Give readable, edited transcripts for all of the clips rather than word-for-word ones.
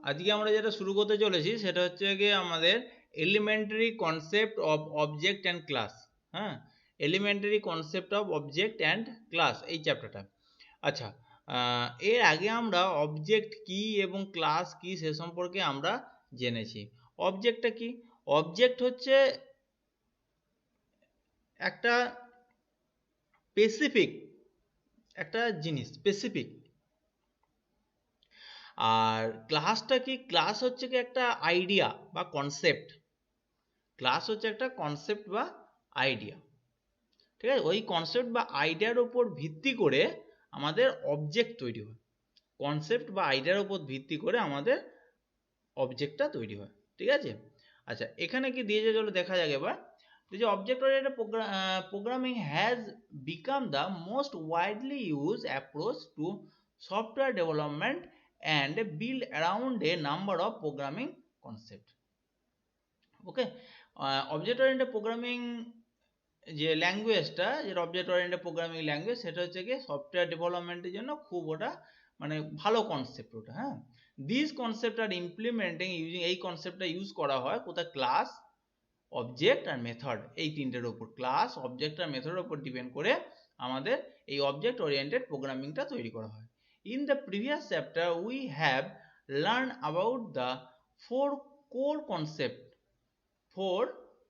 আজকে আমরা যেটা শুরু করতে চলেছি সেটা হচ্ছে গিয়ে আমাদের elementary concept of object and class. হ্যাঁ, elementary concept of object and class এই চ্যাপ্টারটা। আচ্ছা, এর আগে আমরা অবজেক্ট কি এবং ক্লাস কি সে সম্পর্কে আমরা জেনেছি। অবজেক্টটা কি? অবজেক্ট হচ্ছে একটা স্পেসিফিক একটা জিনিস, স্পেসিফিক। আর ক্লাসটা কি? ক্লাস হচ্ছে কি একটা আইডিয়া বা কনসেপ্ট। ক্লাস হচ্ছে একটা কনসেপ্ট বা আইডিয়া, ঠিক আছে? ওই কনসেপ্ট বা আইডিয়ার উপর ভিত্তি করে আমাদের অবজেক্ট তৈরি হয়। কনসেপ্ট বা আইডিয়ার উপর ভিত্তি করে আমাদের অবজেক্টটা তৈরি হয়, ঠিক আছে? আচ্ছা, এখানে কি দিয়েছে চলো দেখা যাক এবার। যে object oriented programming has become the most widely use approach to software development and build around A number of programming concept. Okay, object oriented programming যে ল্যাঙ্গুয়েজটা, যেটা অবজেক্ট ওরিয়েন্টেড প্রোগ্রামিং ল্যাঙ্গুয়েজ, সেটা হচ্ছে কি সফটওয়্যার ডেভেলপমেন্টের জন্য খুব ওটা মানে ভালো কনসেপ্ট ওটা। হ্যাঁ, this concept are implementing using, এই কনসেপ্টটা ইউজ করা হয় কোথায়? ক্লাস, অবজেক্ট আর মেথড, এই তিনটের ওপর। ক্লাস, অবজেক্ট আর মেথডের ওপর ডিপেন্ড করে আমাদের এই অবজেক্ট ওরিয়েন্টেড প্রোগ্রামিংটা তৈরি করা হয়। In the previous chapter we have learn about the four core concept four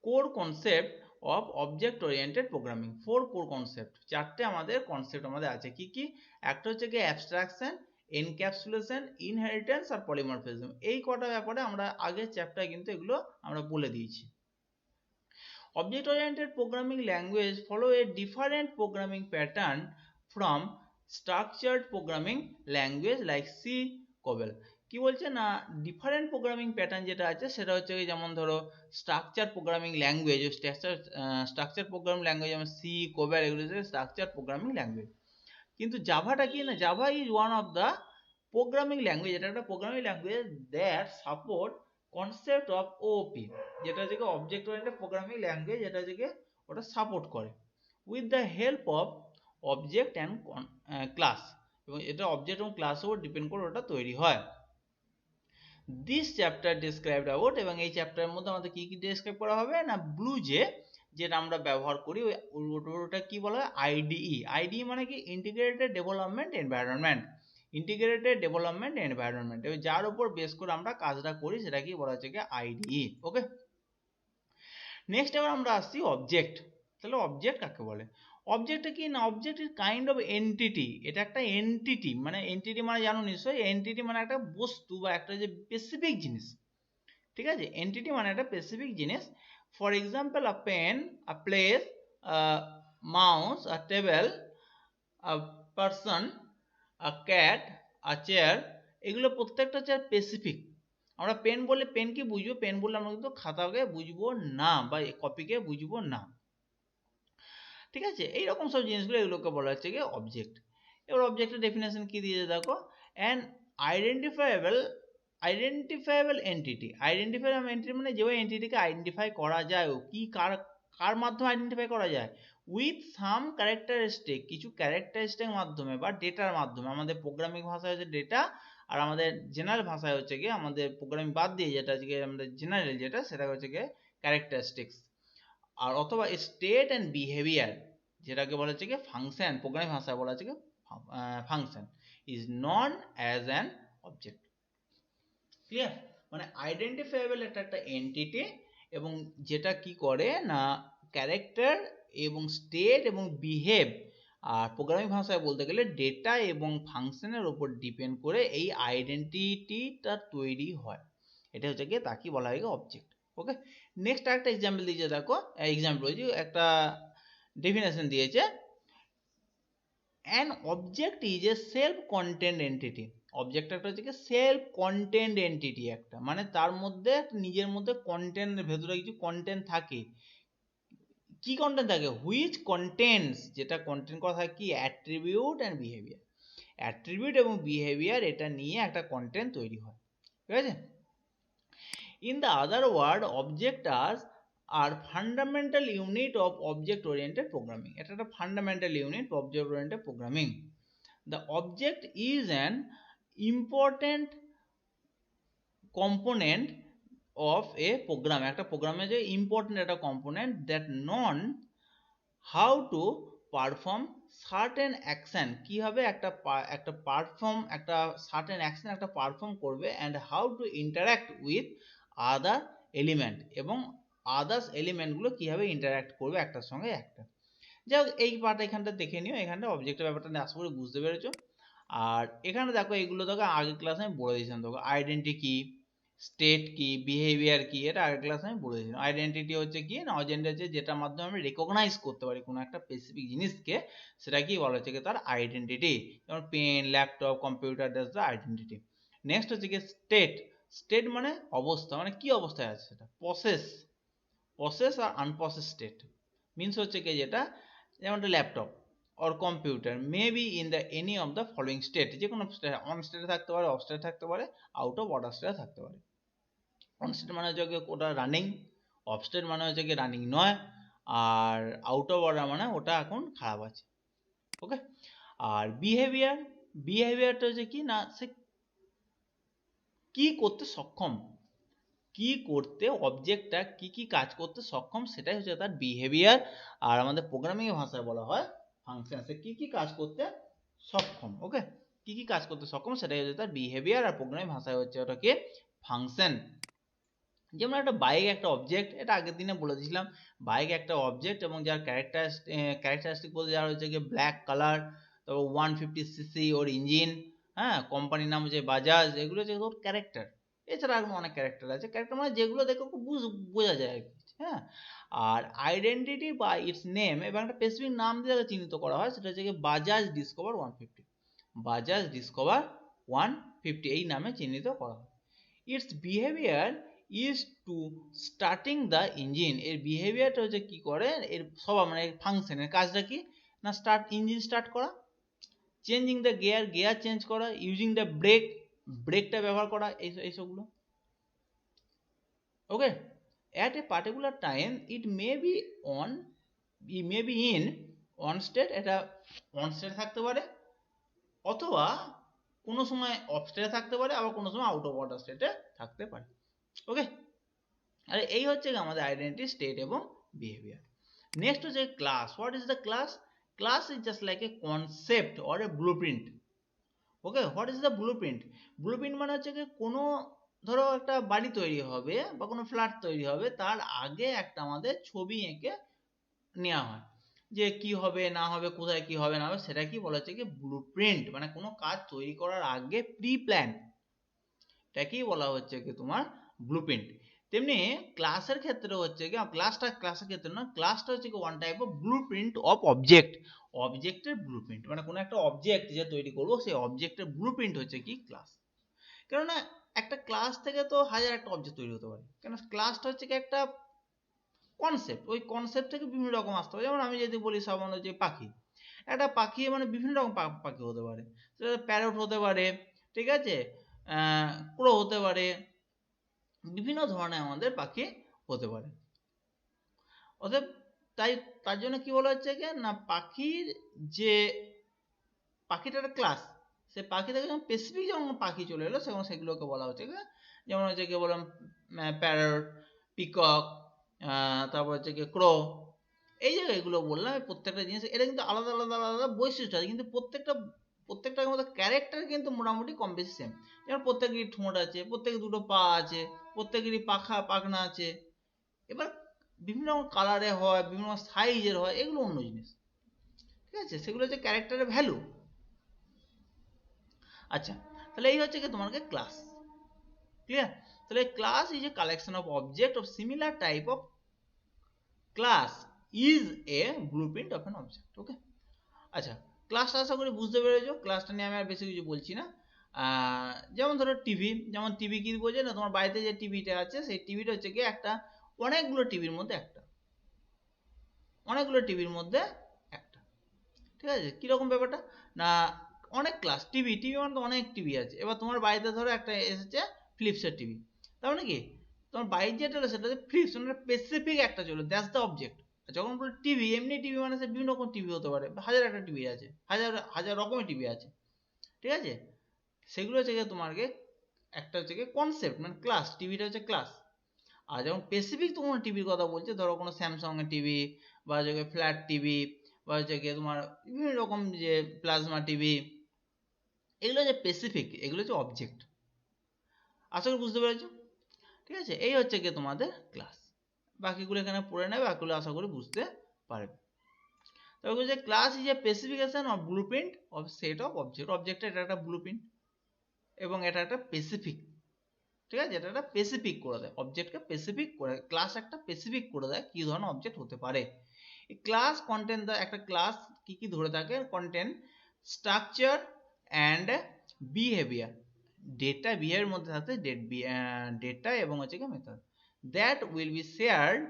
core concept of object oriented programming. Four core concept, চারটে আমাদের কনসেপ্ট আমাদের আছে। কি কি? একটা হচ্ছে কি অ্যাবস্ট্রাকশন, এনক্যাপসুলেশন, ইনহেরিটেন্স আর পলিমরফিজম। এই কটা ব্যাপারে আমরা আগের চ্যাপ্টারে কিন্তু এগুলো আমরা বলে দিয়েছি। Object oriented programming language follow a different programming pattern from structured programming language like C, COBOL। কি বলছে না, ডিফারেন্ট প্রোগ্রামিং প্যাটার্ন যেটা আছে সেটা হচ্ছে যেমন ধরো structure programming language, structure programming language যেমন সি, কোবেল, এগুলো হচ্ছে স্ট্রাকচার প্রোগ্রামিং ল্যাঙ্গুয়েজ। কিন্তু জাভাটা কি না, Java is one of the programming language, এটা একটা programming language that support concept of OP, যেটা হচ্ছে অবজেক্ট ওরিয়েন্টেড প্রোগ্রামিং ল্যাঙ্গুয়েজ, যেটা হচ্ছে ওটা সাপোর্ট করে with the help of object and class, এবং এটা অবজেক্ট এবং ক্লাসের উপর ডিপেন্ড করে ওটা তৈরি হয়। দিস চ্যাপ্টার ডিসক্রাইবড অ্যাবাউট, এবং এই চ্যাপ্টারের মধ্যে আমাদের কি কি ডিসক্রাইব করা হবে না, ব্লু যে যেটা আমরা ব্যবহার করি ওটা কি বলা হয়? আইডিই। আইডিই মানে কি? Integrated development environment. Integrated development environment, যার উপর বেস করে আমরা কাজটা করি সেটা কি বলা হচ্ছে? আইডিই। ওকে, নেক্সট এবার আমরা আসছি অবজেক্ট। তাহলে অবজেক্ট কাকে বলে? অবজেক্টটা কি না, object is kind of entity. এটা একটা এন্টিটি, মানে এন্টিটি মানে জানো নিশ্চয়ই, এন্টিটি মানে একটা বস্তু বা একটা যে স্পেসিফিক জিনিস, ঠিক আছে? এন্টিটি মানে একটা স্পেসিফিক জিনিস। For example a pen, a place, a mouse, a table, a person, a cat, a chair, এগুলো প্রত্যেকটা হচ্ছে স্পেসিফিক। আমরা পেন বললে পেন কি বুঝবো? পেন বললে আমরা কিন্তু খাতাকে বুঝবো না বা কপিকে বুঝবো না, ঠিক আছে? এইরকম সব জিনিসগুলো, এগুলোকে বলা হচ্ছে গিয়ে অবজেক্ট। এবার অবজেক্টের ডেফিনেশন কি দিয়েছে দেখো, অ্যান আইডেন্টিফাইয়েবল এন্টিটি। আইডেন্টিফাইয়েবল এন্টিটি মানে যে ওই এন্টিটিকে আইডেন্টিফাই করা যায়, ও কি কার কার মাধ্যমে আইডেন্টিফাই করা যায়? উইথ সাম ক্যারেক্টারিস্টিক, কিছু ক্যারেক্টারিস্টিক মাধ্যমে বা ডেটার মাধ্যমে। আমাদের প্রোগ্রামিং ভাষায় হচ্ছে ডেটা, আর আমাদের জেনারেল ভাষায় হচ্ছে গিয়ে, আমাদের প্রোগ্রামিং বাদ দিয়ে যেটা হচ্ছে গিয়ে আমাদের জেনারেল যেটা, সেটা হচ্ছে গিয়ে ক্যারেক্টারিস্টিক্স। আর অথবা স্টেট অ্যান্ড বিহেভিয়ার, যেটাকে বলা হচ্ছে কি ফাংশন, প্রোগ্রামিং ভাষায় বলা হচ্ছে কি function, is known as an object. Clear? মানে আইডেন্টিফাইয়েবল এটা একটা এন্টিটি, এবং যেটা কি করে না ক্যারেক্টার এবং স্টেট এবং বিহেভ, আর প্রোগ্রামিং ভাষায় বলতে গেলে ডেটা এবং ফাংশনের উপর ডিপেন্ড করে এই আইডেন্টিটিটা তৈরি হয়। এটা হচ্ছে গিয়ে তাকে বলা হয় অবজেক্ট। ওকে, নেক্সট একটা এক্সাম্পল দিয়েছে দেখো, এক্সাম্পল বলছি, একটা ডেফিনেশন দিয়েছে, an object is a self content entity. Object একটা হচ্ছে কি সেলফ কন্টেন্ট এন্টিটি, একটা মানে তার মধ্যে নিজের মধ্যে কন্টেন্টের ভেতরে কিছু কন্টেন্ট থাকে। কি কন্টেন্ট থাকে? হুইচ কন্টেন্টস, যেটা কন্টেন্ট করা থাকে কি অ্যাট্রিবিউট অ্যান্ড বিহেভিয়ার। অ্যাট্রিবিউট এবং বিহেভিয়ার এটা নিয়ে একটা কন্টেন্ট তৈরি হয়, ঠিক আছে? In the other word, object are fundamental unit of object oriented programming. এটা একটা fundamental unit object oriented programming. The object is an important component of a program, একটা প্রোগ্রামে যে ইম্পর্টেন্ট একটা component that known how to perform certain action, কীভাবে একটা perform একটা certain action একটা পারফর্ম করবে, and how to interact with other element, এবং আদার্স এলিমেন্টগুলো কীভাবে ইন্টারাক্ট করবে একটার সঙ্গে একটা। যাই হোক, এই পার্ট এখানটা দেখে নিও, এখানটা অবজেক্টের ব্যাপারটা নিয়ে আশা করি বুঝতে পেরেছো। আর এখানে দেখো এইগুলো দেখো আগের ক্লাসে আমি বলে দিয়েছিলাম, দেখো আইডেন্টি কি, স্টেট কি, বিহেভিয়ার কি, এটা আগের ক্লাসে আমি বলে দিয়েছিলাম। আইডেন্টিটি হচ্ছে কি না, আইডেন্টি হচ্ছে যেটার মাধ্যমে আমি রেকগনাইজ করতে পারি কোনো একটা স্পেসিফিক জিনিসকে, সেটা কি বলা হচ্ছে কি তার আইডেন্টিটি। যেমন pen, laptop, computer, that's the identity. Next হচ্ছে কি স্টেট। স্টেট মানে অবস্থা, মানে কি অবস্থায় আছে সেটা। প্রসেস আর আনপ্রসেস স্টেট মিনস হচ্ছে কি যেটা, যেমন laptop or computer may be in the any of the following state, যে কোনো অন স্টেটে থাকতে পারে, অফ স্টেটে থাকতে পারে, আউট অফ অর্ডার স্টেটে থাকতে পারে। অন স্টেট মানে হচ্ছে ওটা রানিং, অফ স্টেট মানে হচ্ছে কি রানিং নয়, আর আউট অফ অর্ডার মানে ওটা এখন খারাপ আছে। ওকে। আর বিহেভিয়ারটা হচ্ছে কি না, সে কি করতে সক্ষম, কি করতে অবজেক্টটা কি কাজ করতে সক্ষম, সেটাই হচ্ছে তার বিহেভিয়ার। আর আমাদের প্রোগ্রামিং ভাষায় বলা হয় ফাংশন, সে কি কাজ করতে সক্ষম। ওকে, কি কাজ করতে সক্ষম সেটাই হচ্ছে তার বিহেভিয়ার, আর প্রোগ্রামিং ভাষায় হচ্ছে ওটাকে ফাংশন। যেমন একটা বাইক একটা অবজেক্ট, এটা আগের দিনে বলে দিয়েছিলাম, বাইক একটা অবজেক্ট এবং যার ক্যারেক্টারিস্টিক বলতে যার হচ্ছে গিয়ে ব্ল্যাক কালার, তারপর 150cc ওর ইঞ্জিন, হ্যাঁ, কোম্পানির নাম হচ্ছে বাজাজ, এগুলো হচ্ছে ওর ক্যারেক্টার। এছাড়া আরো অনেক ক্যারেক্টার আছে, ক্যারেক্টার মানে যেগুলো দেখে খুব বোঝা যায় আর কি। হ্যাঁ, আর আইডেন্টিটি বা ইটস নেম, এবং একটা স্পেসিফিক নাম দিয়ে চিহ্নিত করা হয়, সেটা হচ্ছে বাজাজ ডিসকভার 150, বাজাজ ডিসকভার 150 এই নামে চিহ্নিত করা হয়। Its behaviour is to starting the engine, এর বিহেভিয়ারটা হচ্ছে কি করে, এর স্বভাব মানে ফাংশনের কাজটা কি না, ইঞ্জিন স্টার্ট করা, চেঞ্জিং দ্য গিয়ার চেঞ্জ করা, ইউজিং দ্য ব্রেকটা ব্যবহার করা, এইসবগুলো। ওকে, at a particular time it may be in on state, এটা অন স্টেট থাকতে পারে, অথবা কোনো সময় অফ স্টেটে থাকতে পারে, আবার কোনো সময় আউট অফ অর্ডার স্টেটে থাকতে পারে। ওকে, আর এই হচ্ছে আমাদের আইডেন্টিটি, স্টেট এবং বিহেভিয়ার। নেক্সট হচ্ছে class. What is the class? Class is just like a concept or a blueprint. Okay, what is the blueprint? Blueprint মানে হচ্ছে কি কোনো, ধরো একটা বাড়ি তৈরি হবে বা কোনো ফ্ল্যাট তৈরি হবে, তার আগে একটা আমাদের ছবি এঁকে নেওয়া হয়, যে কি হবে না হবে, কোথায় কি হবে না হবে, সেটা কি বলা হচ্ছে কি ব্লুপ্রিন্ট। মানে কোনো কাজ তৈরি করার আগে প্রি প্ল্যান, এটাকেই বলা হচ্ছে কি তোমার ব্লুপ্রিন্ট। তেমনি ক্লাসের ক্ষেত্রে হচ্ছে কি, ক্লাসের ক্ষেত্রে না, ক্লাসটা হচ্ছে কি one type of blueprint of অবজেক্টের ব্লুপ্রিন্ট, মানে কোনো একটা অবজেক্ট যে তৈরি করবো সেই অবজেক্টের ব্লুপ্রিন্ট হচ্ছে কি ক্লাস। কেননা একটা ক্লাস থেকে তো হাজার একটা অবজেক্ট তৈরি হতে পারে, কেন ক্লাসটা হচ্ছে কি একটা কনসেপ্ট, ওই কনসেপ্ট থেকে বিভিন্ন রকম আসতে পারে। যেমন আমি যদি বলি সামান্য যে পাখি, একটা পাখি মানে বিভিন্ন রকম পাখি হতে পারে, প্যারট হতে পারে, ঠিক আছে, ক্রো হতে পারে, বিভিন্ন ধরনের আমাদের পাখি হতে পারে। অতএব তার জন্য কি বলা হচ্ছে না, পাখির যে পাখিটার ক্লাস, সে পাখি থেকে যখন স্পেসিফিক যখন পাখি চলে এলো সেগুলোকে বলা হচ্ছে, যেমন হচ্ছে কি বললাম প্যারট, পিকক, তারপর হচ্ছে কি ক্রো, এই যে এগুলো বললাম, প্রত্যেকটা জিনিস এটা কিন্তু আলাদা আলাদা আলাদা বৈশিষ্ট্য আছে, কিন্তু প্রত্যেকটার মধ্যে ক্যারেক্টার কিন্তু মোটামুটি কম বেশি সেম। যেমন প্রত্যেকেরই ঠোঁট আছে, প্রত্যেকের দুটো পা আছে, প্রত্যেকেরই পাখনা আছে। এবার বিভিন্ন রকম কালারে হয়, বিভিন্ন সাইজের হয়, এগুলো অন্য জিনিস, ঠিক আছে, সেগুলো হচ্ছে ক্যারেক্টারের ভ্যালু। আচ্ছা, তাহলে এই হচ্ছে কি তোমার ক্লাস। ক্লিয়ার? তাহলে class is a collection of object of similar type of class is a blueprint of an object. Okay, আচ্ছা, ক্লাসটা আশা করি বুঝতে পেরেছো। ক্লাসটা নিয়ে আমি আর বেশি কিছু বলছি না। যেমন ধরো টিভি, যেমন টিভি কি বোঝে না, তোমার বাড়িতে যে টিভিটা আছে সেই টিভিটা হচ্ছে কি একটা, অনেকগুলো টিভির মধ্যে একটা, অনেকগুলো টিভির মধ্যে একটা, ঠিক আছে। কিরকম ব্যাপারটা না, অনেক ক্লাস টিভি মানে তো অনেক টিভি আছে। এবার তোমার বাড়িতে ধরো একটা এসেছে ফিলিপসের টিভি, তার মানে কি তোমার বাড়ির যেটা হলো সেটা ফিলিপস, মানে স্পেসিফিক একটা চলো, দ্যাটস দ্য অবজেক্ট। যখন বলো টিভি, এমনি টিভি মানে সে বিভিন্ন রকম টিভি হতে পারে, হাজার একটা টিভি আছে, হাজার হাজার রকমের টিভি আছে, ঠিক আছে। সেগুলো হচ্ছে তোমাকে একটা হচ্ছে কি কনসেপ্ট মানে ক্লাস, টিভিটা হচ্ছে ক্লাস। আর যখন স্পেসিফিক তোমার টিভির কথা বলছে, ধরো কোনো স্যামসাং এর টিভি বা হচ্ছে ফ্ল্যাট টিভি বা হচ্ছে গিয়ে তোমার বিভিন্ন রকম যে প্লাজমা টিভি, এগুলো যে স্পেসিফিক, এগুলো হচ্ছে অবজেক্ট। আশা করি বুঝতে পেরেছো? ঠিক আছে, এই হচ্ছে গিয়ে তোমাদের ক্লাস। বাকিগুলো এখানে পড়ে নেবে, বাকিগুলো আশা করি বুঝতে পারবে। তবে যে class is a specification of blueprint of set of object. অবজেক্টটা এটা একটা ব্লুপ্রিন্ট এবং এটা একটা স্পেসিফিক। ঠিক আছে, এটা একটা স্পেসিফিক করে দেয়, অবজেক্টকে স্পেসিফিক করে, ক্লাস একটা স্পেসিফিক করে দেয় কি ধরনের অবজেক্ট হতে পারে। ক্লাস কন্টেন্ট, একটা ক্লাস কি কি ধরে থাকে, content, structure and behaviour. Data behaviour মধ্যে থাকতে ডেটা এবং হচ্ছে কি method that will be shared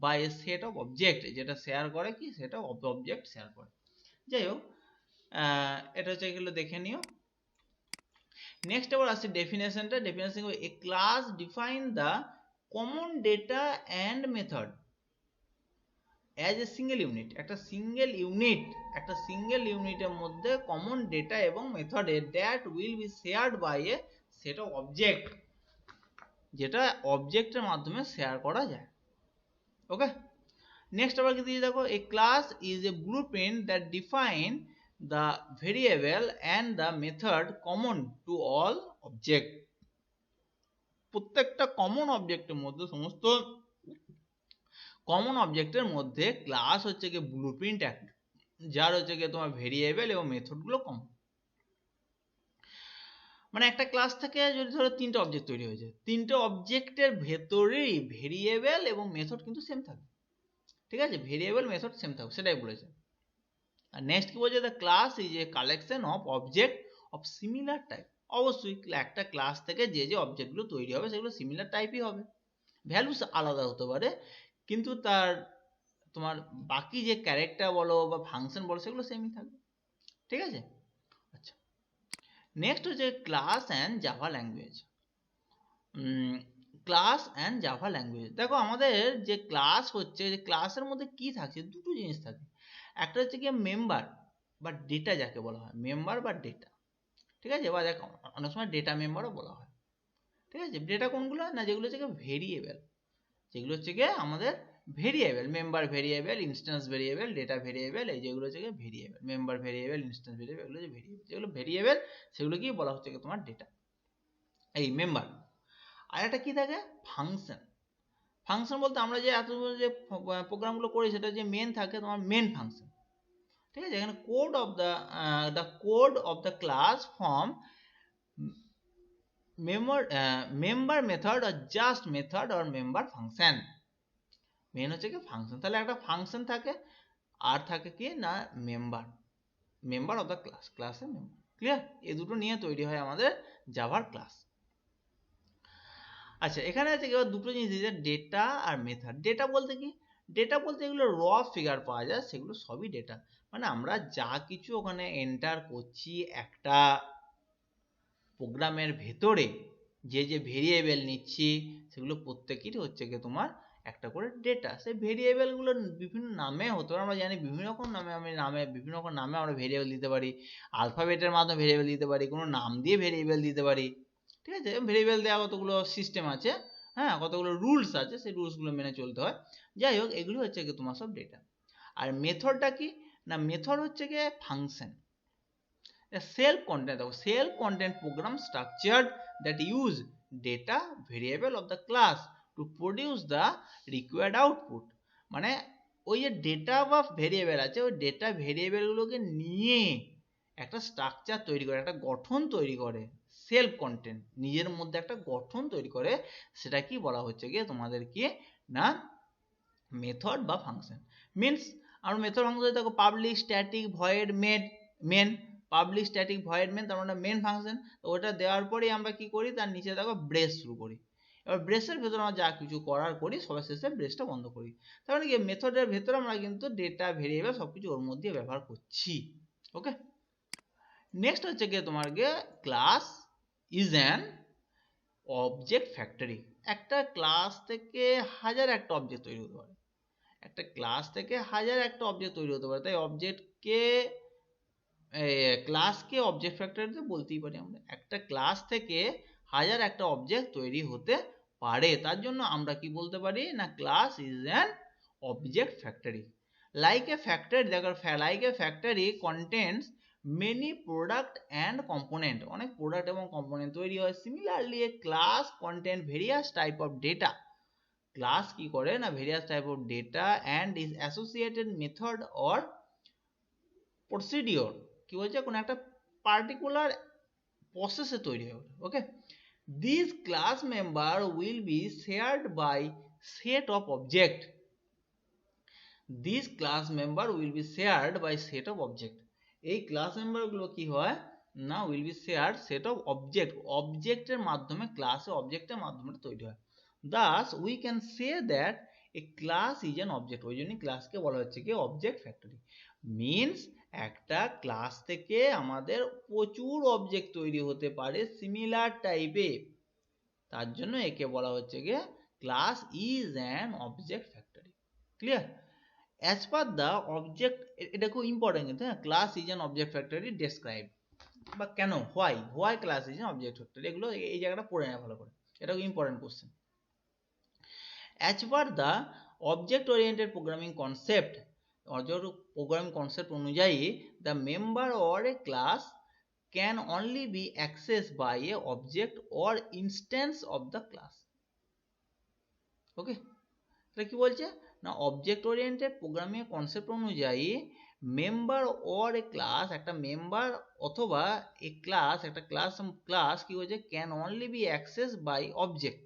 by a set of object, যেটা শেয়ার করে কি সেটা অবজেক্ট শেয়ার করে। যাই হোক, এটা হচ্ছে এগুলো দেখে নিও। নেক্সট আবার আসছে ডেফিনেশনটা। Definition, a class define the common data and method as a single unit. একটা সিঙ্গেল ইউনিটের মধ্যে কমন ডেটা এবং মেথডে that will be shared by a set of object, যেটা অবজেক্টের মাধ্যমে শেয়ার করা যায়। ওকে, নেক্সট আবার কি দিয়ে দেখো, a class is a blueprint that define the variable and the method common to all object. প্রত্যেকটা কমন অবজেক্টের মধ্যে, সমস্ত কমন অবজেক্টের মধ্যে ক্লাস হচ্ছে গিয়ে ব্লুপ্রিন্ট একটা, যার হচ্ছে গিয়ে তোমার ভেরিয়েবল এবং মেথডগুলো কমন। মানে একটা ক্লাস থেকে যদি ধরো তিনটে অবজেক্ট তৈরি হয়েছে, তিনটে অবজেক্টের ভেতরেই ভেরিয়েবল এবং মেথড কিন্তু সেম থাকবে। ঠিক আছে, ভেরিয়েবল মেথড সেম থাকবে, সেটাই বলেছে। আর নেক্সট কি বলছে, the class is a collection of object of similar type. অবশ্যই একটা ক্লাস থেকে যে যে অবজেক্টগুলো তৈরি হবে সেগুলো সিমিলার টাইপই হবে, ভ্যালুস আলাদা হতে পারে, কিন্তু তার তোমার বাকি যে ক্যারেক্টার বলো বা ফাংশন বলো সেগুলো সেমই থাকবে। ঠিক আছে, আচ্ছা। নেক্সট হচ্ছে class and Java language. Class and Java language, দেখো আমাদের যে ক্লাস হচ্ছে, যে ক্লাসের মধ্যে কি থাকছে, দুটো জিনিস থাকে। একটা হচ্ছে কি মেম্বার বা ডেটা, যাকে বলা হয় মেম্বার বা ডেটা। ঠিক আছে, বা দেখো অনেক সময় ডেটা মেম্বারও বলা হয়। ঠিক আছে, ডেটা কোনগুলো না, যেগুলো হচ্ছে কি ভেরিয়েবল, যেগুলো হচ্ছে কি আমাদের variable, member variable, instance variable, data variable, এই যেগুলো হচ্ছে কি variable, member variable, instance variable, এগুলো যে ভেরিয়েবল, যেগুলো ভেরিয়েবল সেগুলো কি বলা হচ্ছে কি তোমার ডেটা, এই মেম্বার। আর একটা কি থাকে, ফাংশন। ফাংশন বলতে আমরা যে এত যে প্রোগ্রামগুলো করি সেটা যে মেন থাকে তোমার মেন ফাংশন। ঠিক আছে, এখানে code of the code of the class form member method আর জাস্ট মেথড আর মেম্বার ফাংশন। মেন হচ্ছে কি ফাংশন, তাহলে একটা ফাংশন থাকে আর থাকে কি না মেম্বার অফ দ্য ক্লাস, ক্লাসের মেম্বার। ক্লিয়ার, এই দুটো নিয়ে তৈরি হয় আমাদের জাভার ক্লাস। আচ্ছা, এখানে আছে এবার দুটো জিনিস দিয়েছে, ডেটা আর মেথড। ডেটা বলতে কি, ডেটা বলতে এগুলো র ফিগার পাওয়া যায়, সেগুলো সবই ডেটা। মানে আমরা যা কিছু ওখানে এন্টার করছি একটা প্রোগ্রামের ভেতরে, যে যে ভেরিয়েবল নিচ্ছি সেগুলো প্রত্যেকেরই হচ্ছে গিয়ে তোমার একটা করে ডেটা। সেই ভেরিয়েবলগুলো বিভিন্ন নামে হতে পারে, আমরা জানি বিভিন্ন রকম নামে বিভিন্ন রকম নামে আমরা ভেরিয়েবল দিতে পারি। আলফাবেটের মাধ্যমে ভেরিয়েবল দিতে পারি, কোনো নাম দিয়ে ভেরিয়েবল দিতে পারি। ঠিক আছে, ভেরিয়েবল দেওয়া কতগুলো সিস্টেম আছে, হ্যাঁ, কতগুলো রুলস আছে, সেই রুলসগুলো মেনে চলতে হয়। যাই হোক, এগুলো হচ্ছে গিয়ে তোমার সব ডেটা। আর মেথডটা কি না, মেথড হচ্ছে গিয়ে function, self content, self content program structured that use data variable of the class to produce the required output। মানে ওই যে ডেটা বা ভেরিয়েবল আছে, ওই ডেটা ভেরিয়েবল গুলোকে নিয়ে একটা স্ট্রাকচার তৈরি করে, একটা গঠন তৈরি করে, সেলফ কন্টেন্ট, নিজের মধ্যে একটা গঠন তৈরি করে, সেটা কি বলা হচ্ছে গিয়ে তোমাদের কি না মেথড বা ফাংশন। মিনস আমরা মেথড ফাংশন দেখো, public static void main, public static void main, তার মানে মেন ফাংশন। তো ওটা দেওয়ার পরেই আমরা কি করি, তার নিচে দেখো ব্রেস শুরু করি। এবার ব্রেসের ভেতরে আমরা যা কিছু করার করি, সবার শেষে ব্রেসটা বন্ধ করি। তার মানে কি মেথডের ভেতরে আমরা কিন্তু ডেটা ভেরিয়েবল সবকিছু ওর মধ্যে ব্যবহার করছি। ওকে, নেক্সট হচ্ছে গিয়ে তোমার গিয়ে class is an object factory. একটা ক্লাস থেকে হাজার একটা অবজেক্ট তৈরি হতে পারে, একটা ক্লাস থেকে হাজার একটা অবজেক্ট তৈরি হতে পারে। তাই অবজেক্টকে, ক্লাসকে অবজেক্ট ফ্যাক্টরিতে বলতেই পারি আমরা। একটা ক্লাস থেকে হাজার একটা অবজেক্ট তৈরি হতে পারে। তার জন্য আমরা কি বলতে পারি না class is an object factory. Like a factory, দেখো like a factory contents many product and component, অনেক প্রোডাক্ট এবং কম্পোনেন্ট তৈরি হয়। Similarly a class content various type of data, class কি করে না various type of data and is associated method or procedure, কি বলছে কোনো একটা পার্টিকুলার প্রসেসে তৈরি হবে। Okay, this class member will be shared by set of object, this class member will be shared by set of object, এই class মেম্বারগুলো কি হয় না will be shared set of object, অবজেক্টের মাধ্যমে ক্লাসে অবজেক্টের মাধ্যমে তৈরি হয়। Thus we can say that a class is an object, ওই জন্য ক্লাসকে বলা হচ্ছে কি অবজেক্ট ফ্যাক্টরি। মিনস একটা ক্লাস থেকে আমাদের প্রচুর অবজেক্ট তৈরি হতে পারে সিমিলার টাইপে, তার জন্য একে বলা হচ্ছে গিয়ে class is an object factory. Clear? As per the object, এটা খুব ইম্পর্টেন্ট কিন্তু, হ্যাঁ, class is an object factory describe, বা কেন why class is an object factory, এগুলো এই জায়গাটা পড়ে নেওয়া ভালো করে, এটা খুব important question. As per the object oriented programming concept, programming concept অনুযায়ী the member or a class can only be accessed by a object or instance of the class. Okay, তাহলে কি বলছে না অবজেক্ট ওরিয়েন্টেড প্রোগ্রামিং কনসেপ্ট অনুযায়ী member or a class, একটা member অথবা a class, একটা class কি হয়েছে can only be access by object,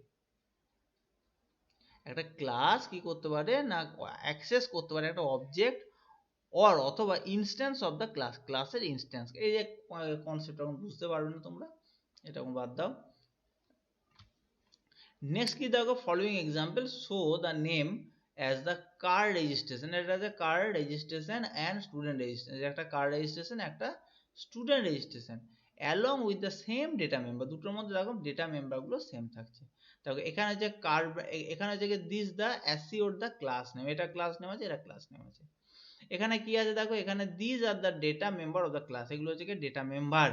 একটা ক্লাস কি করতে পারে না অ্যাক্সেস করতে পারে একটা অবজেক্ট অর অথবা ইনস্ট্যান্স অফ দ্য ক্লাস, ক্লাসের ইনস্ট্যান্স। এই যে কনসেপ্ট এখন বুঝতে পারবে না তোমরা, এটা বাদ দাও। নেক্সট কি দেখো following example show the name as the car registration, এটা আছে কার রেজিস্ট্রেশন অ্যান্ড স্টুডেন্ট রেজিস্ট্রেশন, একটা কার রেজিস্ট্রেশন একটা student registration along with the same data member, দুটোর মধ্যে দেখো ডেটা মেম্বারগুলো সেম থাকছে। দেখো এখানে হচ্ছে কার, এখানে হচ্ছে this the assure the class name, এটা ক্লাস নেম আছে, এটা ক্লাস নেম আছে। এখানে কি আছে দেখো এখানে this are the data member of the class, এগুলো হচ্ছে কি ডেটা মেম্বার,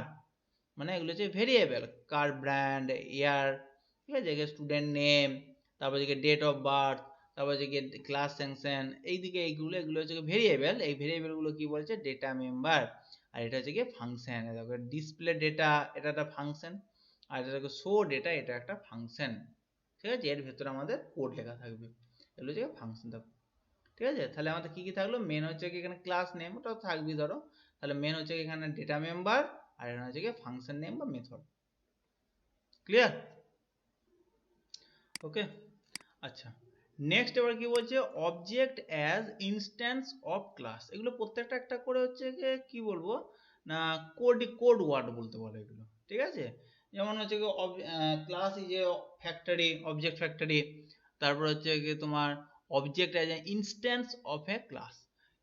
মানে এগুলো হচ্ছে ভেরিয়েবল, কার ব্র্যান্ড, ইয়ার, ঠিক আছে, স্টুডেন্ট নেম, তারপর হচ্ছে ডেট অফ বার্থ, তারপর হচ্ছে ক্লাস স্যাংশন, এইদিকে এইগুলো এগুলো হচ্ছে ভেরিয়েবল, এই ভেরিয়েবলগুলো কি বলছে ডেটা মেম্বার। আর এটা হচ্ছে কি ফাংশন, দেখো ডিসপ্লে ডেটা এটা একটা ফাংশন, আর এটা দেখো শো ডেটা এটা একটা ফাংশন, ঠিক আছে, এর ভেতরে আমাদের কোড লেখা থাকবে, এগুলো হচ্ছে ফাংশন। দেখো ঠিক আছে, তাহলে আমাদের কি কি থাকলো, মেন হচ্ছে কি এখানে ক্লাস নেম ওটাও থাকবে ধরো, তাহলে মেন হচ্ছে কি এখানে ডেটা মেম্বার, আর এখানে হচ্ছে কি ফাংশন নেম বা মেথড। ক্লিয়ার? ওকে, আচ্ছা নেক্সট এবার কি বলছে object as instance of class, এগুলো প্রত্যেকটা একটা করে হচ্ছে কি বলবো না কোড ওয়ার্ড বলতে বলে এগুলো, ঠিক আছে। যেমন হচ্ছে কি class is A factory, object factory, তারপর হচ্ছে কি তোমার object as a instance of A class.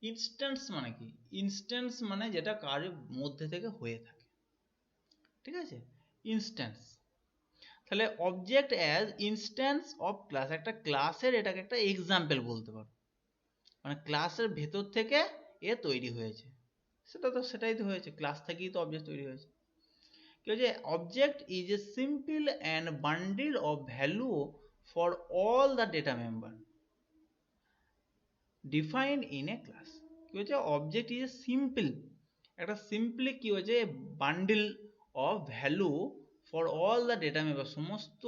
Instance মানে কি, ইনস্ট্যান্স মানে যেটা কারের মধ্যে থেকে হয়ে থাকে, ঠিক আছে, ইনস্ট্যান্স। তাহলে object as instance of class, একটা ক্লাসের এটাকে একটা এক্সাম্পল বলতে পারো, মানে ক্লাসের ভেতর থেকে এ তৈরি হয়েছে, সেটাই তো হয়েছে, ক্লাস থেকেই তো অবজেক্ট তৈরি হয়েছে। কি হচ্ছে object is a simple and bundle of value for all the data member defined in a class. কি হচ্ছে অবজেক্ট ইজ এ সিম্পল, একটা সিম্পলি কি হচ্ছে bundle of value for all the data member, সমস্ত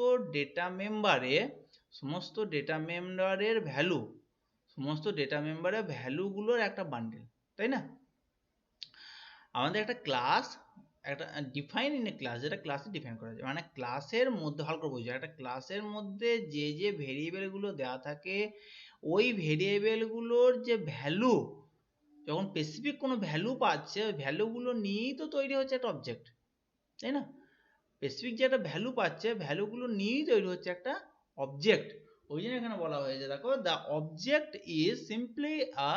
ডেটা মেম্বারের value, সমস্ত data মেম্বারের ভ্যালুগুলোর একটা বান্ডিল, তাই না। আমাদের একটা ক্লাস, একটা ডিফাইন ইন এ ক্লাস, যেটা ক্লাসে ডিফাইন করা যায়, মানে ক্লাসের মধ্যে ভালো করে বুঝে, একটা ক্লাসের মধ্যে যে যে ভেরিয়েবলগুলো দেওয়া থাকে ওই ভেরিয়েবলগুলোর যে ভ্যালু, যখন স্পেসিফিক কোনো ভ্যালু পাচ্ছে ওই ভ্যালুগুলো নিয়েই তো তৈরি হচ্ছে একটা অবজেক্ট, তাই না। স্পেসিফিক যে একটা ভ্যালু পাচ্ছে ভ্যালুগুলো নিয়েই তৈরি হচ্ছে একটা অবজেক্ট, ওই জন্য এখানে বলা হয়েছে দেখো the object is simply a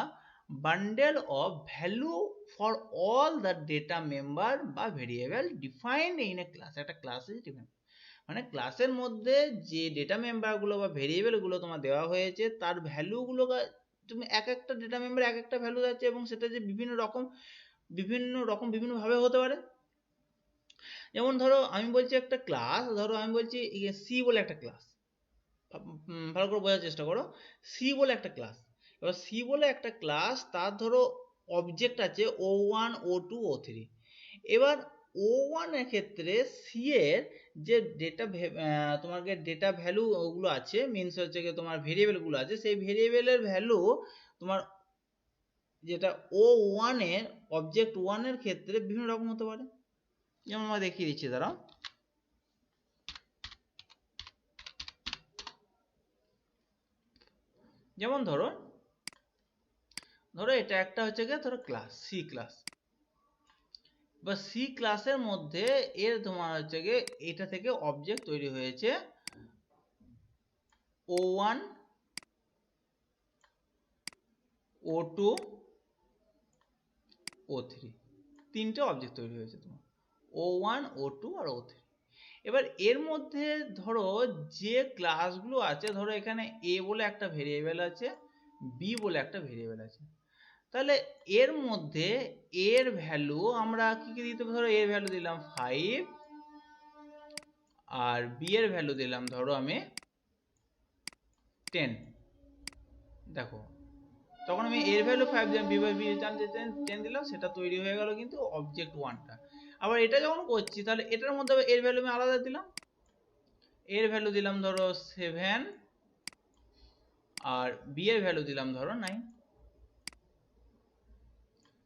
bundle of value for all the data member বা variable defined in a class, একটা ক্লাসে ডিফাইন, মানে ক্লাসের মধ্যে যে ডেটা মেম্বারগুলো বা ভেরিয়েবলগুলো তোমার দেওয়া হয়েছে তার ভ্যালুগুলো তুমি এক একটা ডেটা মেম্বার এক একটা ভ্যালু যাচ্ছে, এবং সেটা যে বিভিন্ন রকম বিভিন্নভাবে হতে পারে। যেমন ধরো আমি বলছি একটা ক্লাস, ধরো আমি বলছি সি বলে একটা ক্লাস, ভালো করে বোঝার চেষ্টা করো। সি বলে একটা ক্লাস, এবার সি বলে একটা ক্লাস, তার ধরো অবজেক্ট আছে O1 O2 O3। এবার O1 এর ক্ষেত্রে সি এর যে ডেটা তোমাকে ডেটা ভ্যালু ওগুলো আছে, মিনস হচ্ছে গিয়ে তোমার ভেরিয়েবল গুলো আছে, সেই ভেরিয়েবলের ভ্যালু তোমার যেটা O1 এর অবজেক্ট 1 এর ক্ষেত্রে বিভিন্ন রকম হতে পারে। যেমন আমরা দেখিয়ে দিচ্ছি, দাঁড়াও। যেমন ধরো এটা একটা হচ্ছে গিয়ে ধরো ক্লাস সি ক্লাস, বা সি ক্লাসের মধ্যে এর তোমার হচ্ছে গিয়ে এটা থেকে অবজেক্ট তৈরি হয়েছে O1 O2 O3, তিনটে অবজেক্ট তৈরি হয়েছে তোমার O1 O2 আর O3। এবার এর মধ্যে ধরো যে ক্লাসগুলো আছে, ধরো এখানে এ বলে একটা ভেরিয়েবল আছে, বি বলে একটা ভেরিয়েবল আছে, তাহলে এর মধ্যে এর ভ্যালু আমরা কি কি দিতে পারি? ধরো এর ভ্যালু দিলাম 5 আর বি এর ভ্যালু দিলাম ধরো আমি 10। দেখো তখন আমি এর ভ্যালু 5 দিলাম, বি বাই বি 10 দিলাম, সেটা তৈরি হয়ে গেল কিন্তু অবজেক্ট 1টা। আবার এটা যখন করছি তাহলে এটার মধ্যে এর ভ্যালু আমি আলাদা দিলাম, এর ভ্যালু দিলাম ধরো 7 আর বি এর ভ্যালু দিলাম ধরো 9।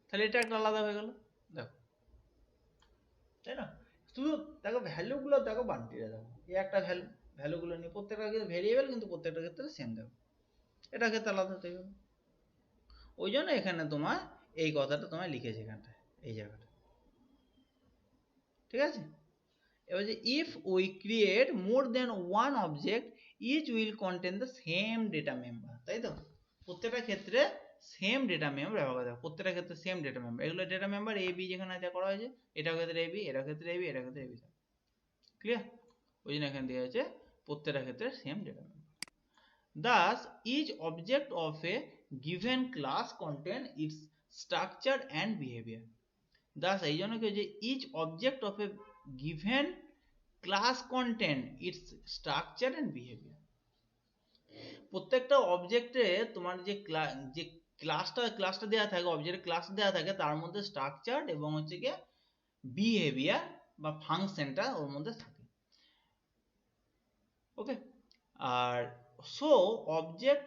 তাহলে এটা একটা আলাদা হয়ে গেল, দেখো, তাই না? শুধু দেখো ভ্যালুগুলো দেখো বান্টিয়ে দেখো, এই একটা ভ্যালুগুলো নিয়ে প্রত্যেকটা কিন্তু ভেরিয়েবল, কিন্তু প্রত্যেকটা ক্ষেত্রে সেম দেখো, এটা ক্ষেত্রে আলাদা হতে গেল। ওই জন্য এখানে তোমার এই কথাটা তোমায় লিখেছে এখানটায়, এই জায়গাটা, ঠিক আছে? এবার যে if we create more than one object each will contain the same data member, তাই তো? প্রত্যেকটা ক্ষেত্রে সেম ডেটা মেম্বার ব্যবহার করা, প্রত্যেকটা ক্ষেত্রে সেম ডেটা মেম্বার, এগুলো ডেটা মেম্বার এ বি যেখানে যা করা হয়েছে, এটার ক্ষেত্রে এ বি, এটার ক্ষেত্রে এ বি, এটার ক্ষেত্রে এ বি, ক্লিয়ার? ওই জন্য এখানে দেওয়া হয়েছে প্রত্যেকটা ক্ষেত্রে same data member. Thus, each object of a given class contain its structure and behavior. Thus, এই জন্য কি যে each object of a given class contain its structure and behavior. প্রত্যেকটা অবজেক্টে তোমার যে ক্লাসটা দেওয়া থাকে, অবজেক্টের ক্লাস দেওয়া থাকে, তার মধ্যে স্ট্রাকচার এবং হচ্ছে গিয়ে বিহেভিয়ার বা ফাংশনটা ওর মধ্যে থাকে, ওকে? আর so object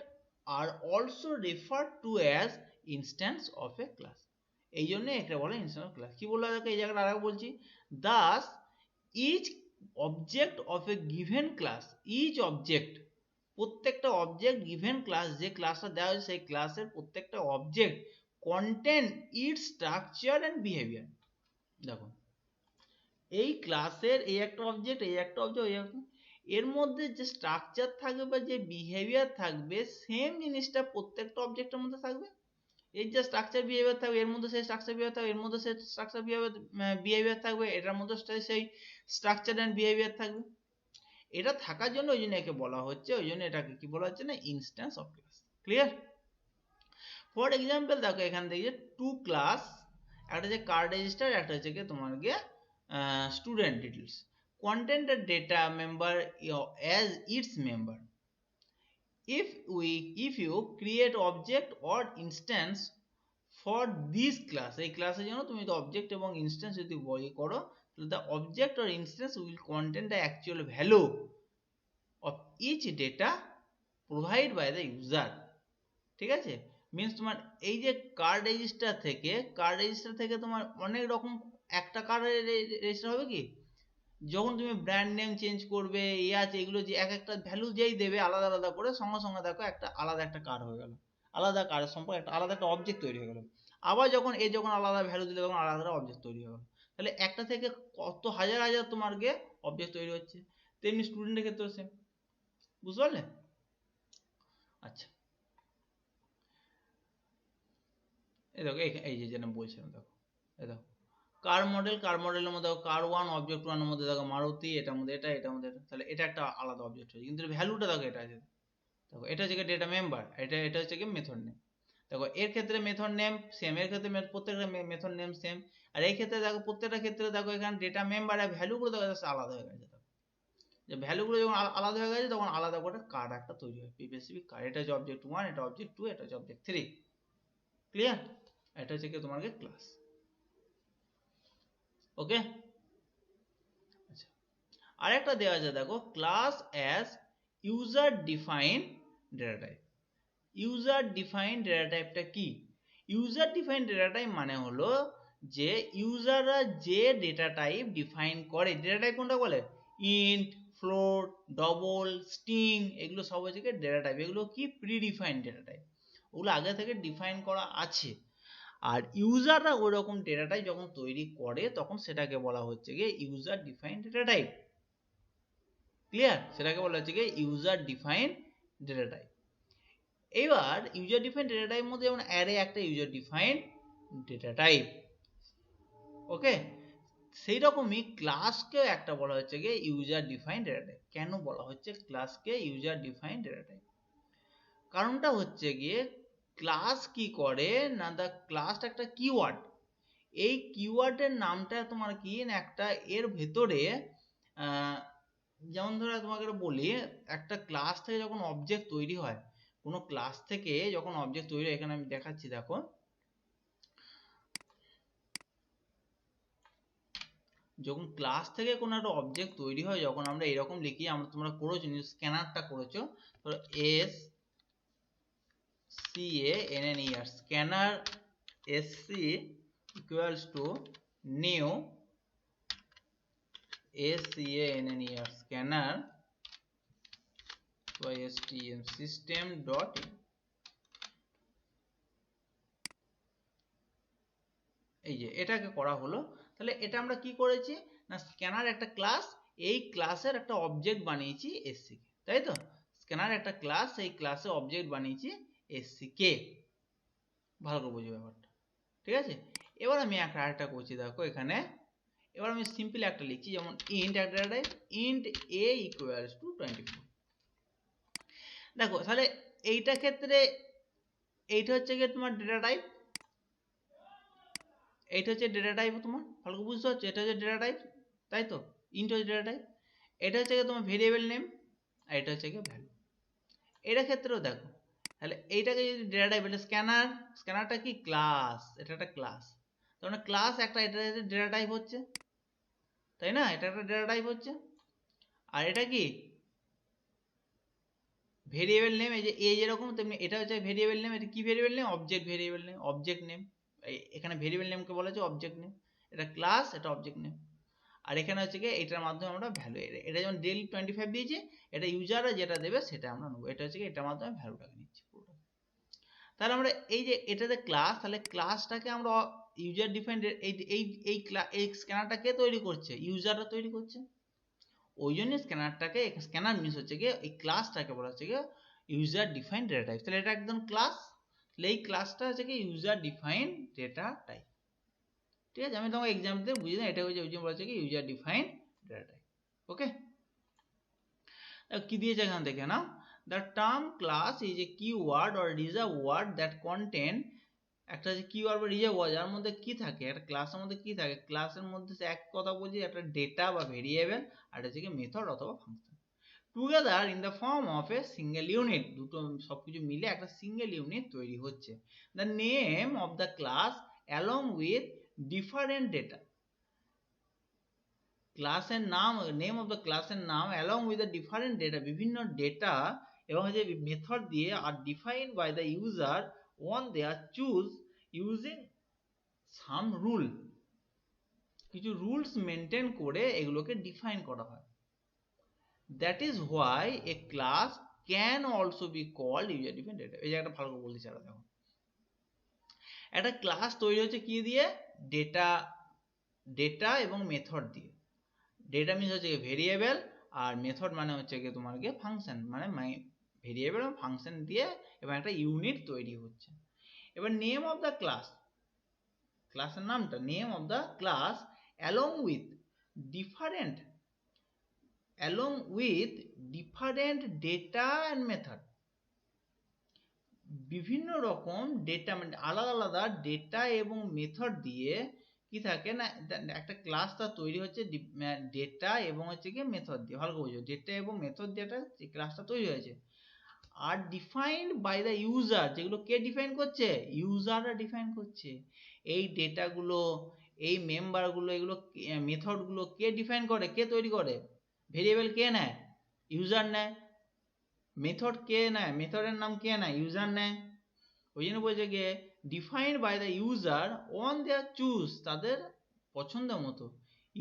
are also referred to as instance of a class, এই জন্য একটা বলে instance of class। কি বললো দেখো এই জায়গাটা আরেকবার বলছি, thus each object of a given class, each object, প্রত্যেকটা অবজেক্ট গিভেন ক্লাস, যে ক্লাসটা দেওয়া হয়েছে সেই ক্লাসের প্রত্যেকটা object contain its structure and behaviour. দেখো এই ক্লাসের এই একটা অবজেক্ট, এই একটা অবজেক্ট, এর মধ্যে যে স্ট্রাকচার থাকবে বা যে বিহেভিয়ার থাকবে, সেম জিনিসটা প্রত্যেকটা অবজেক্টের মধ্যে থাকবে। এর যে স্ট্রাকচার বিহেভিয়ার থাকবে এর মধ্যে সেই স্ট্রাকচার বিহেভিয়ার থাকবে, এর মধ্যে সেই স্ট্রাকচার বিহেভিয়ার থাকবে, এটার মধ্যে সেই স্ট্রাকচার এন্ড বিহেভিয়ার থাকবে। এটা থাকার জন্য ওই জন্য একে বলা হচ্ছে, ওই জন্য এটাকে কি বলা হচ্ছে না, instance of class. Clear? For example দেখো এখান থেকে টু ক্লাস, একটা হচ্ছে কার্ড রেজিস্টার, একটা হচ্ছে কি তোমার গিয়ে student details, contain the data member as its member. If you create object or instance for this class, এই ক্লাসের জন্য তুমি তো অবজেক্ট এবং ইনস্ট্যান্স যদি বই করো, তাহলে the object or instance will contain the actual value of each data provided by the user, ঠিক আছে? মিনস তোমার এই যে কার্ড রেজিস্টার থেকে তোমার অনেক রকম, একটা কার্ড রেজিস্টার হবে কি, যখন তুমি ব্র্যান্ড নেম চেঞ্জ করবে, এ আছে, এগুলো যে এক একটা ভ্যালু যেই দেবে আলাদা আলাদা করে, সঙ্গে সঙ্গে দেখো একটা আলাদা একটা কার্ড হয়ে গেল, আলাদা কার্ডের সম্পর্কে একটা আলাদা একটা অবজেক্ট তৈরি হয়ে গেল। আবার যখন আলাদা ভ্যালু দিলে তখন আলাদা অবজেক্ট তৈরি হয়ে গেল। তাহলে একটা থেকে কত হাজার হাজার তোমার গিয়ে অবজেক্ট তৈরি হচ্ছে। তেমনি স্টুডেন্টের ক্ষেত্রেও সেম, বুঝতে পারলে? আচ্ছা, এই দেখো এই যে যেন বলছিলাম, দেখো এই দেখো কার মডেলের মধ্যে কার ওয়ান, অবজেক্ট ওয়ানের মধ্যে দেখো মারুতি, এটার মধ্যে এটা, এটার মধ্যে এটা, তাহলে এটা একটা আলাদা অবজেক্ট হয়েছে, কিন্তু ভ্যালুটা দেখো এটা আছে, দেখো এটা হচ্ছে ডেটা মেম্বার, এটা হচ্ছে কি মেথড নেম। দেখো এর ক্ষেত্রে মেথড নেম সেম, এর ক্ষেত্রে প্রত্যেকটা মেথড নেম সেম, আর এই ক্ষেত্রে দেখো প্রত্যেকটা ক্ষেত্রে দেখো এখানে ডেটা মেম্বার আর ভ্যালুগুলো দেখো আলাদা হয়ে গেছে। যে ভ্যালুগুলো যখন আলাদা হয়ে গেছে তখন আলাদা করে কার্ড একটা তৈরি হয়, স্পেসিফিক কার্ড। এটা হচ্ছে অবজেক্ট 1, এটা অবজেক্ট 2, এটা হচ্ছে অবজেক্ট 3। ক্লিয়ার? এটা হচ্ছে কি তোমার ক্লাস। ওকে, আচ্ছা আরেকটা দেওয়া আছে দেখো, class as user defined data type. User defined data টাইপটা কি? ইউজার ডিফাইন্ড ডেটা টাইপ মানে হলো যে ইউজাররা যে ডেটা টাইপ ডিফাইন করে, ডেটা টাইপ কোনটা বলে? ইন্ট, ফ্লোট, ডবল, স্ট্রিং, এগুলো সব হচ্ছে ডেটা টাইপ। এগুলো কি প্রি ডিফাইন্ড ডেটা টাইপ, ওগুলো আগে থেকে ডিফাইন করা আছে। আর ইউজাররা ওই রকম ডেটা টাইপ যখন তৈরি করে তখন সেটাকে বলা হচ্ছে গিয়ে user defined data type. Clear? সেটাকে বলা হচ্ছে গিয়ে ইউজার ডিফাইন্ড ডেটা টাইপ। এবার ইউজার ডিফাইন্ড ডেটা টাইপ মধ্যে যেমন অ্যারে একটা ইউজার ডিফাইন্ড ডেটা টাইপ। ওকে, সেই রকমই ক্লাসকেও একটা বলা হচ্ছে গিয়ে ইউজার ডিফাইন্ড ডেটা টাইপ। কেন বলা হচ্ছে ক্লাসকে ইউজার ডিফাইন্ড ডেটা টাইপ? কারণটা হচ্ছে গিয়ে ক্লাস কি করে না, দা ক্লাসটা একটা কিওয়ার্ড। এই কিওয়ার্ডের নামটা তোমার কি না একটা এর ভেতরে যেমন ধরো তোমাকে বলি, একটা ক্লাস থেকে যখন অবজেক্ট তৈরি হয়, কোনো ক্লাস থেকে যখন অবজেক্ট তৈরি হয়, এখানে আমি দেখাচ্ছি দেখো, যখন ক্লাস থেকে কোনো একটা অবজেক্ট তৈরি হয়, যখন আমরা এরকম লিখি, আমরা তোমরা করেছো স্ক্যানারটা করেছো, ধরো SCANNER, scanner SC equals to new SCANNER, scanner STM system dot in। এই যে এটাকে করা হলো, তাহলে এটা আমরা কি করেছি না, স্ক্যানার একটা ক্লাস, এই ক্লাসের একটা অবজেক্ট বানিয়েছি SC কে, তাই তো? স্ক্যানার একটা ক্লাস, এই ক্লাসে অবজেক্ট বানিয়েছি SC কে। ভালো করে বুঝো ব্যাপারটা, ঠিক আছে? এবার আমি আরেকটা করছি দেখো এখানে, এবার আমি সিম্পল একটা লিখছি, যেমন ইন্ট একটা type, int a equals to 24। দেখো তাহলে এইটা ক্ষেত্রে এইটা হচ্ছে গিয়ে তোমার ডেটা টাইপ, এইটা হচ্ছে ডেটা টাইপ তোমার, ভালো করে বুঝতে পারছো? এটা হচ্ছে ডেটা টাইপ, তাই তো? ইন্ট হচ্ছে ডেটা টাইপ, এটা হচ্ছে গিয়ে তোমার ভেরিয়েবল নেম, আর এটা হচ্ছে গিয়ে ভ্যালু। এটা ক্ষেত্রেও দেখো, তাহলে এইটাকে যদি ডেটা টাইপ, এটা স্ক্যানার, স্ক্যানারটা কি ক্লাস, এটা একটা ক্লাস, তার মানে ক্লাস একটা, এটা ডেটা টাইপ হচ্ছে, তাই না? এটা একটা ডেটা টাইপ হচ্ছে। আর এটা কি ভেরিয়েবল নেম, এই যে এ যেরকম তেমনি এটা হচ্ছে ভেরিয়েবল নেম। এটা কি variable name? Object variable name, object name. এখানে ভেরিয়েবল নেমকে বলা হচ্ছে অবজেক্ট নেম, এটা ক্লাস, এটা অবজেক্ট নেম। আর এখানে হচ্ছে কি এটার মাধ্যমে আমরা ভ্যালু, এটা যেমন ডেল 25 দিয়েছি, এটা ইউজাররা যেটা দেবে সেটা আমরা নেবো। এটা হচ্ছে কি এটার মাধ্যমে ভ্যালুটাকে নিচ্ছি পুরোটা। তাহলে আমরা এই যে এটাতে ক্লাস, তাহলে ক্লাসটাকে আমরা ইউজার ডিফাইন্ড, এই স্ক্যানারটাকে তৈরি করছে, ইউজাররা তৈরি করছে। ওই জন্য স্ক্যানারটাকে, স্ক্যানার মিনস হচ্ছে গিয়ে এই ক্লাসটাকে বলা হচ্ছে গিয়ে ইউজার ডিফাইন্ড ডেটা টাইপ। তাহলে এটা একদম ক্লাস, তাহলে এই ক্লাসটা হচ্ছে কি ইউজার ডিফাইন্ড ডেটা টাইপ। ঠিক আছে, আমি তোমাকে এক্সাম্পল দিয়ে বুঝিয়ে দিই, এটা হচ্ছে ওই জন্য বলা হচ্ছে কি ইউজার ডিফাইন্ড ডেটা টাইপ। ওকে, কি দিয়েছে এখানে দেখে নাও, the term class is a keyword or reserved word that contain, একটা হচ্ছে কিওয়ার্ড বা রিজার্ভ ওয়ার্ড, যার মধ্যে কি থাকে, একটা ক্লাসের মধ্যে কি থাকে, ক্লাসের মধ্যে এক কথা বলছি একটা ডেটা বা ভেরিয়েবল, আর হচ্ছে কি মেথড অথবা function, together in the form of a single unit. দুটো সবকিছু মিলে একটা সিঙ্গেল ইউনিট তৈরি হচ্ছে। The name of the class along with different data, ক্লাসের নাম, নেম অফ দ্য ক্লাসের নাম along with the different data, বিভিন্ন ডেটা এবং যে মেথড দিয়ে, আর define by the user one they are choose using some rule, কিছু রুলস মেনটেন করে এগুলোকে ডিফাইন করা হয়। That is why a class can also be called user defined data. এই জায়গাটা ভালো করে বলতে চাই, দেখো একটা ক্লাস তৈরি হচ্ছে কি দিয়ে, ডেটা এবং মেথড দিয়ে। ডেটা মিনস হচ্ছে ভেরিয়েবল, আর মেথড মানে হচ্ছে গিয়ে তোমার গিয়ে ফাংশন, মানে ভেরিয়েবল এবং ফাংশন দিয়ে এবং একটা ইউনিট তৈরি হচ্ছে। এবার নেম অফ দ্য ক্লাস, ক্লাসের নামটা, name of the class along with different, along with different data and method, বিভিন্ন রকম ডেটা মানে আলাদা আলাদা ডেটা এবং মেথড দিয়ে কি থাকে না, একটা ক্লাস তার তৈরি হচ্ছে ডেটা এবং হচ্ছে কি মেথড দিয়ে। ভালো করে বুঝো, ডেটা এবং মেথড দিয়ে একটা ক্লাসটা তৈরি হয়েছে। আর ডিফাইন্ড বাই দ্য ইউজার, যেগুলো কে ডিফাইন করছে? ইউজাররা ডিফাইন করছে। এই ডেটাগুলো, এই মেম্বারগুলো, এগুলো মেথডগুলো কে ডিফাইন করে, কে তৈরি করে? ভেরিয়েবল কে নেয়? ইউজার নেয়। মেথড কে নেয়? মেথডের নাম কে নেয়? ইউজার নেয়। ওই জন্য বলছে গিয়ে defined by the user on their choose, তাদের পছন্দ মতো,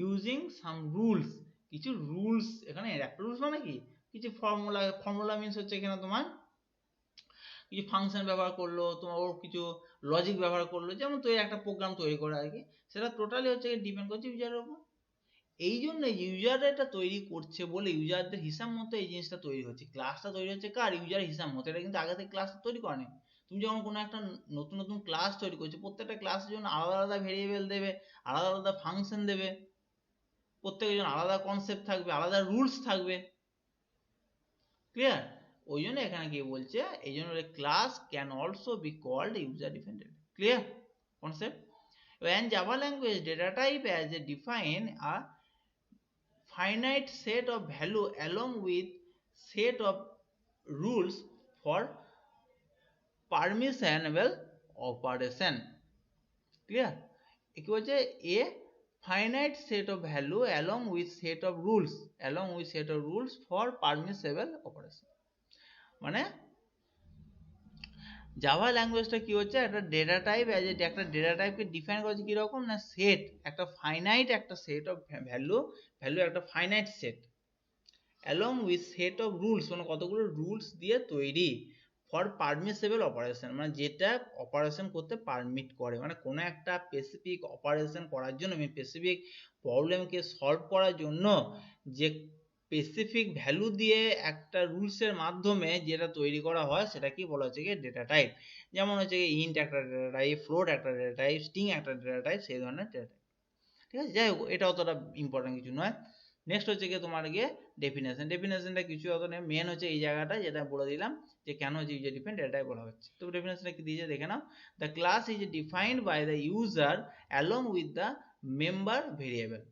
ইউজিং সাম রুলস, কিছু রুলস। এখানে একটা রুলস মানে কি, কিছু ফর্মুলা। ফর্মুলা মিনস হচ্ছে এখানে তোমার কিছু ফাংশন ব্যবহার করলো, তোমার ওর কিছু লজিক ব্যবহার করলো, যেমন তৈরি একটা প্রোগ্রাম তৈরি করে আর কি, সেটা টোটালি হচ্ছে ডিপেন্ড করছে ইউজারের উপর। এই জন্য ইউজার এটা তৈরি করছে বলে ইউজারদের হিসাব মতো এই জিনিসটা তৈরি হচ্ছে। ক্লাসটা তৈরি হচ্ছে কার? ইউজারের হিসাব মতো। এটা কিন্তু আগে থেকে ক্লাসটা তৈরি করেনি। তুমি যখন কোনো একটা নতুন নতুন ক্লাস তৈরি করছো, প্রত্যেকটা ক্লাসের জন্য আলাদা আলাদা ভেরিয়েবল দেবে, আলাদা আলাদা ফাংশন দেবে, প্রত্যেকের জন্য আলাদা কনসেপ্ট থাকবে, আলাদা রুলস থাকবে। ক্লিয়ার? ওই জন্য এখানে কি বলছে, এই জন্য class can also be called user defined. Clear concept? When Java language data type as a define a finite set of value along with set of rules for permissible operation. Clear? কি বলছে, a finite set of value along with set of rules, along with set of rules for permissible operation। মানে Java ল্যাঙ্গুয়েজটা কি হচ্ছে, একটা data type, একটা data টাইপকে define করেছে কিরকম না, সেট, একটা ফাইনাইট একটা সেট অফ ভ্যালু, একটা finite set, along with set of rules, মানে কতগুলো রুলস দিয়ে তৈরি, ফর পারমিসেবল অপারেশন, মানে যেটা অপারেশন করতে পারমিট করে, মানে কোনো একটা স্পেসিফিক অপারেশন করার জন্য, স্পেসিফিক প্রবলেমকে সলভ করার জন্য যে স্পেসিফিক ভ্যালু দিয়ে একটা রুলসের মাধ্যমে যেটা তৈরি করা হয়, সেটা কি বলা হচ্ছে কি ডেটা টাইপ। যেমন হচ্ছে কি ইন্ট একটা ডেটা টাইপ, ফ্লোট একটা ডেটা টাইপ, স্ট্রিং একটা ডেটা টাইপ, সেই ধরনের ডেটা টাইপ। ঠিক আছে, যাই হোক এটা অতটা ইম্পর্টেন্ট কিছু নয়। নেক্সট হচ্ছে গিয়ে তোমার গিয়ে ডেফিনেশন। ডেফিনেশনটা কিছু অত নেই, মেন হচ্ছে এই জায়গাটা যেটা বলে দিলাম যে কেন হচ্ছে ইউজার ডিফাইন্ড ডেটা টাইপ বলা হচ্ছে। তো ডেফিনেশনটা কি দিয়েছে দেখে নাও। The class is defined by the user along with the member variable,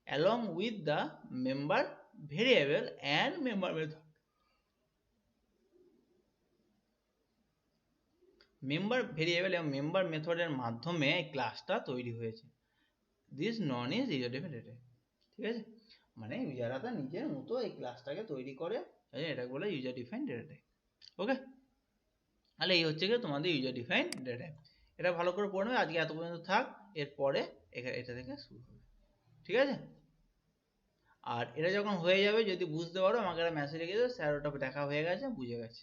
along with the member variable and member method. Member variable এবং মেম্বার মেথডের মাধ্যমে ক্লাসটা তৈরি হয়েছে। This none is user defined data type. ঠিক আছে, মানে ইউজাররা তার নিজের মতো এই ক্লাসটাকে তৈরি করে, এটাকে বলে ইউজার ডিফাইন্ড ডেটা টাইপ। ওকে, তাহলে এই হচ্ছে গিয়ে তোমাদের ইউজার ডিফাইন্ড ডেটা টাইপ। এটা ভালো করে পড়বে। আজকে এত পর্যন্ত থাক, এরপরে এটা থেকে শুরু হবে। ঠিক আছে, আর এটা যখন হয়ে যাবে, যদি বুঝতে পারো আমাকে একটা মেসেজ লিখে দেবে, স্যার ওটা দেখা হয়ে গেছে, বুঝে গেছে।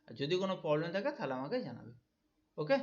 আর যদি কোনো প্রবলেম থাকে তাহলে আমাকে জানাবে। ওকে।